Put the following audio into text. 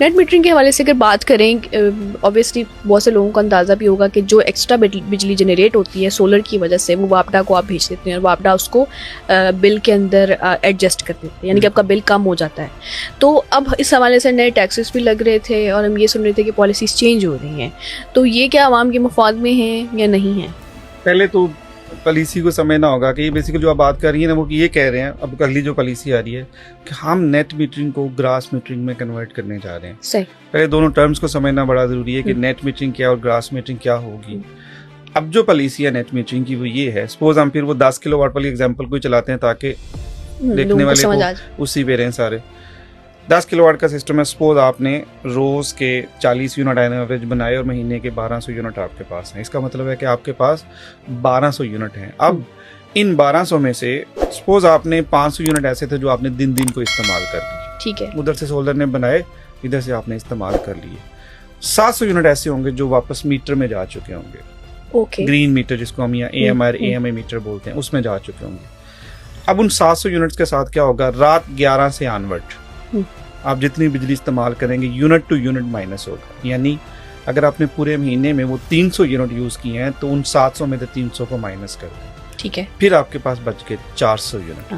Net metering के हवाले से अगर बात करें, ऑब्वियसली बहुत से लोगों को अंदाज़ा भी होगा कि जो एक्स्ट्रा बिजली जनरेट होती है सोलर की वजह से, वो वापडा को आप भेज देते हैं और वापडा उसको बिल के अंदर एडजस्ट कर देते हैं, यानी कि आपका बिल कम हो जाता है। तो अब इस हवाले से नए टैक्सेस भी लग रहे थे और हम ये सुन रहे थे कि पॉलिसीज़ चेंज हो रही हैं, तो ये क्या आवाम के मफाद में हैं या नहीं हैं? पहले तो पॉलिसी को समझना होगा कि बेसिकली जो आप बात कर रही हैं ना, वो ये कह रहे हैं अब अगली जो पॉलिसी आ रही है कि हम नेट मीटरिंग को ग्रास मीटरिंग में कन्वर्ट करने जा रहे हैं। सही। पहले दोनों टर्म्स को समझना बड़ा ज़रूरी है कि नेट मीटरिंग क्या और ग्रास मीटरिंग क्या होगी। अब जो पॉलिसी है नेट मीटरिंग की वो ये है, सपोज हम फिर वो 10 किलोवाट वाली एग्जांपल को ही चलाते हैं ताकि देखने वाले को उसी पे रहें सारे। 10 किलोवाट का सिस्टम है, सपोज आपने रोज़ के 40 यूनिट एवरेज बनाए और महीने के 1200 यूनिट आपके पास हैं। इसका मतलब है कि आपके पास 1200 यूनिट हैं। अब इन 1200 में से सपोज आपने 500 यूनिट ऐसे थे जो आपने दिन को इस्तेमाल कर लिए, ठीक है, उधर से सोलर ने बनाए, इधर से आपने इस्तेमाल कर लिए। 700 यूनिट ऐसे होंगे जो वापस मीटर में जा चुके होंगे, ओके, ग्रीन मीटर जिसको हम यहाँ AMI मीटर बोलते हैं, उसमें जा चुके होंगे। अब उन 700 यूनिट्स के साथ क्या होगा, रात 11 से ऑनवर्ड आप जितनी बिजली इस्तेमाल करेंगे यूनिट टू यूनिट माइनस होगा। यानी अगर आपने पूरे महीने में वो 300 यूनिट यूज़ किए हैं तो उन 700 में से 300 को माइनस कर दें, ठीक है, फिर आपके पास बच गए 400 यूनिट।